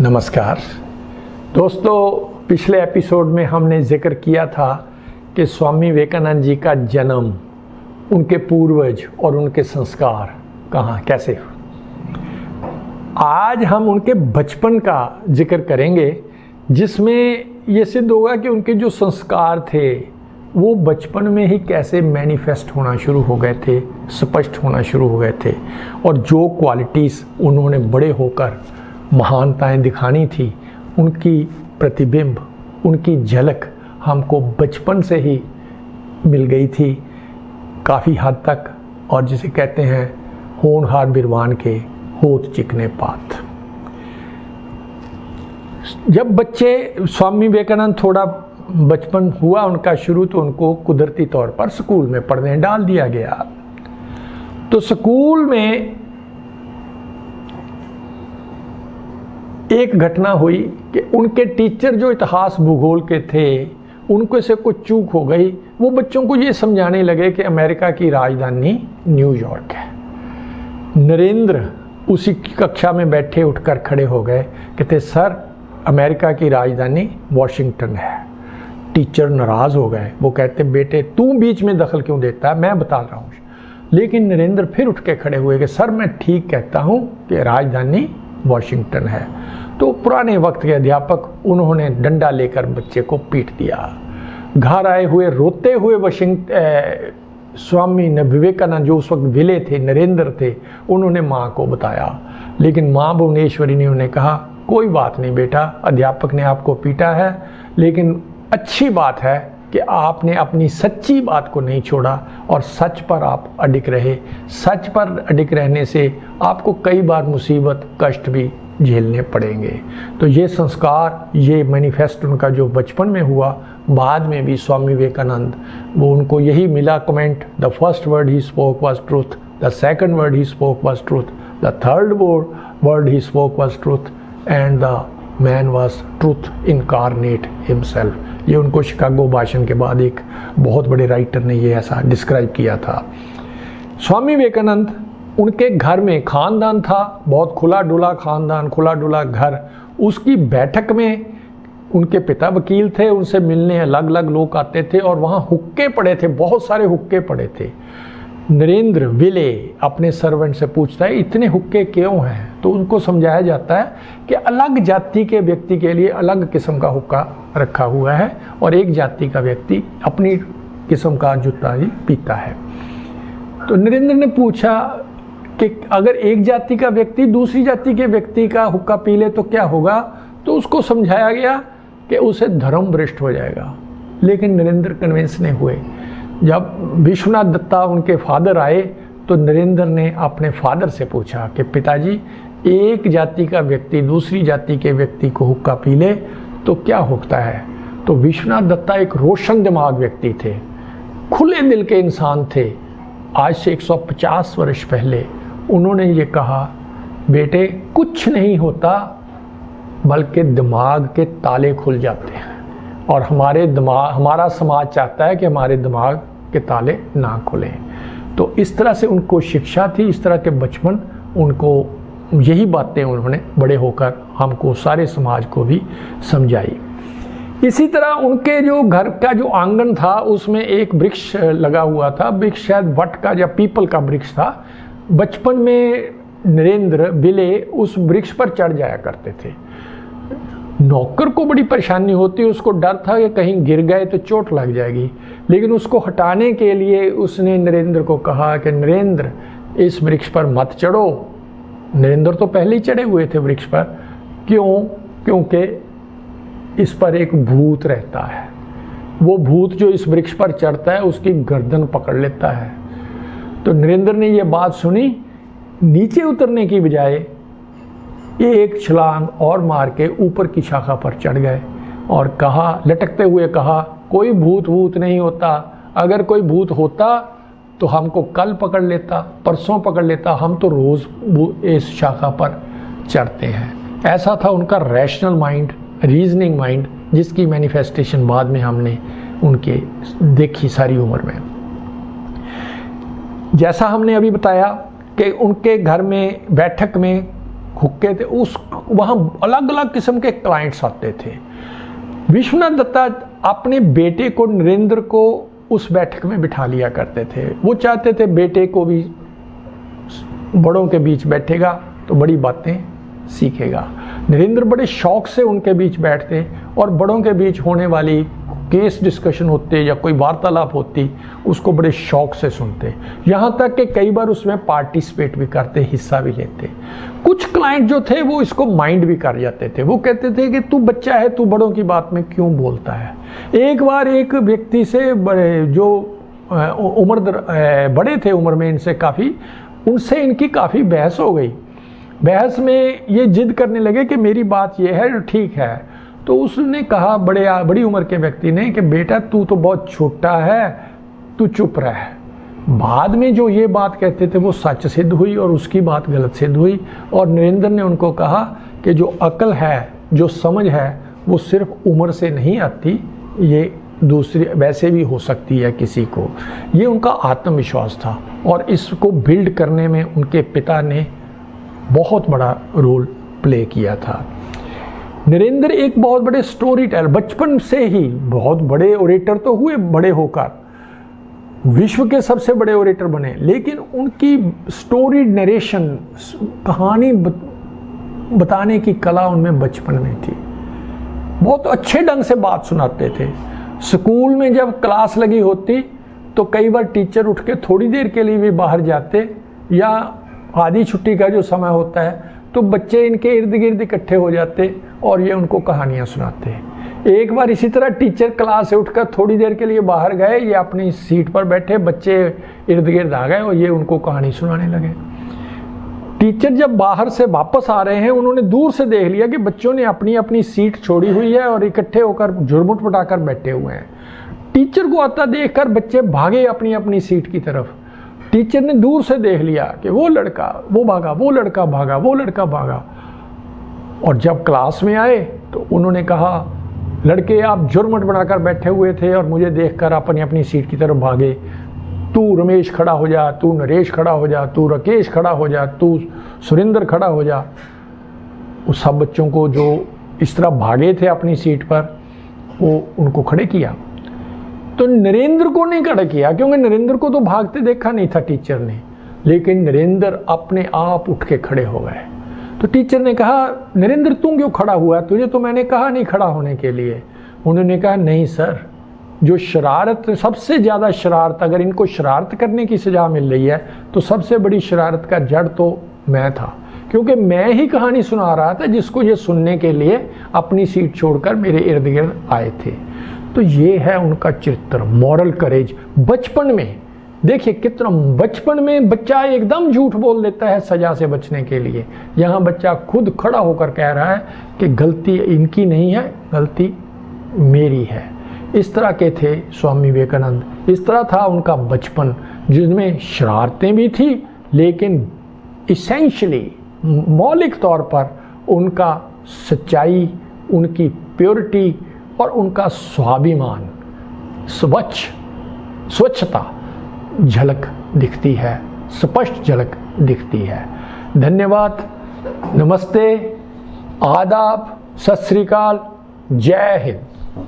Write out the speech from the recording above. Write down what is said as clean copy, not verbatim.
नमस्कार दोस्तों, पिछले एपिसोड में हमने जिक्र किया था कि स्वामी विवेकानंद जी का जन्म, उनके पूर्वज और उनके संस्कार कहाँ कैसे। आज हम उनके बचपन का जिक्र करेंगे, जिसमें ये सिद्ध होगा कि उनके जो संस्कार थे वो बचपन में ही कैसे मैनिफेस्ट होना शुरू हो गए थे, स्पष्ट होना शुरू हो गए थे, और जो क्वालिटीज़ उन्होंने बड़े होकर महानताएं दिखानी थी, उनकी प्रतिबिंब, उनकी झलक हमको बचपन से ही मिल गई थी काफ़ी हद तक। और जिसे कहते हैं होनहार बिरवान के होत चिकने पात। जब बच्चे स्वामी विवेकानंद थोड़ा बचपन हुआ उनका शुरू, तो उनको कुदरती तौर पर स्कूल में पढ़ने डाल दिया गया। तो स्कूल में एक घटना हुई कि उनके टीचर जो इतिहास भूगोल के थे, उनको से कुछ चूक हो गई। वो बच्चों को ये समझाने लगे कि अमेरिका की राजधानी न्यूयॉर्क है। नरेंद्र उसी कक्षा में बैठे उठकर खड़े हो गए, कहते सर अमेरिका की राजधानी वॉशिंगटन है। टीचर नाराज हो गए। वो कहते बेटे तू बीच में दखल क्यों देता है, मैं बता रहा हूँ। लेकिन नरेंद्र फिर उठ के खड़े हुए कि सर मैं ठीक कहता हूँ कि राजधानी वॉशिंगटन है। तो पुराने वक्त के अध्यापक, उन्होंने डंडा लेकर बच्चे को पीट दिया। घर आए हुए रोते हुए स्वामी विवेकानंद जो उस वक्त विले थे, नरेंद्र थे, उन्होंने माँ को बताया। लेकिन माँ भुवनेश्वरी ने उन्हें कहा कोई बात नहीं बेटा, अध्यापक ने आपको पीटा है, लेकिन अच्छी बात है कि आपने अपनी सच्ची बात को नहीं छोड़ा और सच पर आप अडिग रहे। सच पर अडिग रहने से आपको कई बार मुसीबत कष्ट भी झेलने पड़ेंगे। तो ये संस्कार, ये मैनिफेस्ट उनका जो बचपन में हुआ, बाद में भी स्वामी विवेकानंद, वो उनको यही मिला comment, the first word he spoke was truth, the second word he spoke was truth, the third word he spoke was truth, and the man was truth incarnate himself. ये उनको शिकागो भाषण के बाद एक बहुत बड़े राइटर ने ये ऐसा डिस्क्राइब किया था। स्वामी विवेकानंद, उनके घर में खानदान था, बहुत खुला डुला खानदान, खुला डुला घर। उसकी बैठक में उनके पिता वकील थे, उनसे मिलने अलग अलग लोग आते थे, और वहाँ हुक्के पड़े थे, बहुत सारे हुक्के पड़े थे। नरेंद्र विले अपने सर्वेंट से पूछता है इतने हुक्के क्यों हैं। तो उनको समझाया जाता है कि अलग जाति के व्यक्ति के लिए अलग किस्म का हुक्का रखा हुआ है, और एक जाति का व्यक्ति अपनी किस्म का जूता ही पीता है। तो नरेंद्र ने पूछा कि अगर एक जाति का व्यक्ति दूसरी जाति के व्यक्ति का हुक्का पी ले तो क्या होगा। तो उसको समझाया गया कि उसे धर्म भ्रष्ट हो जाएगा। लेकिन नरेंद्र कन्विंस नहीं हुए। जब विश्वनाथ दत्ता उनके फादर आए, तो नरेंद्र ने अपने फादर से पूछा कि पिताजी, एक जाति का व्यक्ति दूसरी जाति के व्यक्ति को हुक्का पी ले तो क्या होता है। तो विश्वनाथ दत्ता एक रोशन दिमाग व्यक्ति थे, खुले दिल के इंसान थे। आज से 150 वर्ष पहले उन्होंने ये कहा, बेटे कुछ नहीं होता, बल्कि दिमाग के ताले खुल जाते हैं, और हमारा समाज चाहता है कि हमारे दिमाग के ताले ना खुलें। तो इस तरह से उनको शिक्षा थी, इस तरह के बचपन, उनको यही बातें उन्होंने बड़े होकर हमको, सारे समाज को भी समझाई। इसी तरह उनके जो घर का जो आंगन था, उसमें एक वृक्ष लगा हुआ था। वृक्ष शायद वट का या पीपल का वृक्ष था। बचपन में नरेंद्र विले उस वृक्ष पर चढ़ जाया करते थे। नौकर को बड़ी परेशानी होती, उसको डर था कि कहीं गिर गए तो चोट लग जाएगी। लेकिन उसको हटाने के लिए उसने नरेंद्र को कहा कि नरेंद्र इस वृक्ष पर मत चढ़ो। नरेंद्र तो पहले ही चढ़े हुए थे वृक्ष पर। क्यों? क्योंकि इस पर एक भूत रहता है। वो भूत जो इस वृक्ष पर चढ़ता है उसकी गर्दन पकड़ लेता है। तो नरेंद्र ने ये बात सुनी, नीचे उतरने की बजाय एक छलांग और मार के ऊपर की शाखा पर चढ़ गए और कहा, लटकते हुए कहा, कोई भूत नहीं होता। अगर कोई भूत होता तो हमको कल पकड़ लेता, परसों पकड़ लेता, हम तो रोज इस शाखा पर चढ़ते हैं। ऐसा था उनका रैशनल माइंड, रीजनिंग माइंड, जिसकी मैनिफेस्टेशन बाद में हमने उनके देखी सारी उम्र में। जैसा हमने अभी बताया कि उनके घर में बैठक में हुक्के थे, उस वहाँ अलग अलग किस्म के क्लाइंट्स आते थे। विश्वनाथ दत्ता अपने बेटे को, नरेंद्र को, उस बैठक में बिठा लिया करते थे। वो चाहते थे बेटे को भी बड़ों के बीच बैठेगा तो बड़ी बातें सीखेगा। नरेंद्र बड़े शौक से उनके बीच बैठते और बड़ों के बीच होने वाली केस डिस्कशन होते या कोई वार्तालाप होती उसको बड़े शौक से सुनते, यहाँ तक कि कई बार उसमें पार्टिसिपेट भी करते, हिस्सा भी लेते। कुछ क्लाइंट जो थे वो इसको माइंड भी कर जाते थे, वो कहते थे कि तू बच्चा है, तू बड़ों की बात में क्यों बोलता है। एक बार एक व्यक्ति से बड़े जो बड़े थे उम्र में इनसे काफ़ी, उनसे इनकी काफ़ी बहस हो गई। बहस में ये जिद करने लगे कि मेरी बात ये है, ठीक है। तो उसने कहा, बड़ी उम्र के व्यक्ति ने, कि बेटा तू तो बहुत छोटा है, तू चुप रह। बाद में जो ये बात कहते थे वो सच सिद्ध हुई और उसकी बात गलत सिद्ध हुई। और नरेंद्र ने उनको कहा कि जो अक्ल है, जो समझ है, वो सिर्फ उम्र से नहीं आती, ये दूसरी वैसे भी हो सकती है किसी को। ये उनका आत्मविश्वास था और इसको बिल्ड करने में उनके पिता ने बहुत बड़ा रोल प्ले किया था। नरेंद्र एक बहुत बड़े स्टोरी टेलर, बचपन से ही बहुत बड़े ओरेटर तो हुए, बड़े होकर विश्व के सबसे बड़े ओरेटर बने, लेकिन उनकी स्टोरी नरेशन, कहानी बताने की कला उनमें बचपन में थी। बहुत अच्छे ढंग से बात सुनाते थे। स्कूल में जब क्लास लगी होती तो कई बार टीचर उठ के थोड़ी देर के लिए भी बाहर जाते, या आधी छुट्टी का जो समय होता है तो बच्चे इनके इर्द गिर्द इकट्ठे हो जाते और ये उनको कहानियाँ सुनाते। एक बार इसी तरह टीचर क्लास से उठकर थोड़ी देर के लिए बाहर गए, ये अपनी सीट पर बैठे, बच्चे इर्द गिर्द आ गए और ये उनको कहानी सुनाने लगे। टीचर जब बाहर से वापस आ रहे हैं, उन्होंने दूर से देख लिया कि बच्चों ने अपनी अपनी सीट छोड़ी हुई है और इकट्ठे होकर झुरमुट पटाकर बैठे हुए हैं। टीचर को आता देखकर बच्चे भागे अपनी अपनी सीट की तरफ। टीचर ने दूर से देख लिया कि वो लड़का वो भागा, वो लड़का भागा, वो लड़का भागा। और जब क्लास में आए तो उन्होंने कहा, लड़के आप जुर्मट बनाकर बैठे हुए थे और मुझे देखकर अपनी अपनी सीट की तरफ भागे। तू रमेश खड़ा हो जा, तू नरेश खड़ा हो जा, तू राकेश खड़ा हो जा, तू सुरेंद्र खड़ा हो जा। उस सब बच्चों को जो इस तरह भागे थे अपनी सीट पर, वो उनको खड़े किया। तो नरेंद्र को नहीं खड़ा किया क्योंकि नरेंद्र को तो भागते देखा नहीं था टीचर ने, लेकिन नरेंद्र अपने आप उठ के खड़े हो गए। तो टीचर ने कहा, नरेंद्र तू क्यों खड़ा हुआ, तुझे तो मैंने कहा नहीं खड़ा होने के लिए। उन्होंने कहा, नहीं सर, जो शरारत, सबसे ज़्यादा शरारत, अगर इनको शरारत करने की सज़ा मिल रही है तो सबसे बड़ी शरारत का जड़ तो मैं था, क्योंकि मैं ही कहानी सुना रहा था जिसको ये सुनने के लिए अपनी सीट छोड़कर मेरे इर्द गिर्द आए थे। तो ये है उनका चरित्र, मॉरल करेज। बचपन में देखिए कितना, बचपन में बच्चा एकदम झूठ बोल देता है सजा से बचने के लिए। यहाँ बच्चा खुद खड़ा होकर कह रहा है कि गलती इनकी नहीं है, गलती मेरी है। इस तरह के थे स्वामी विवेकानंद। इस तरह था उनका बचपन, जिसमें शरारतें भी थी, लेकिन इसेंशली मौलिक तौर पर उनका सच्चाई, उनकी प्योरिटी और उनका स्वाभिमान, स्वच्छता झलक दिखती है, स्पष्ट झलक दिखती है। धन्यवाद, नमस्ते, आदाब, सत श्री अकाल, जय हिंद।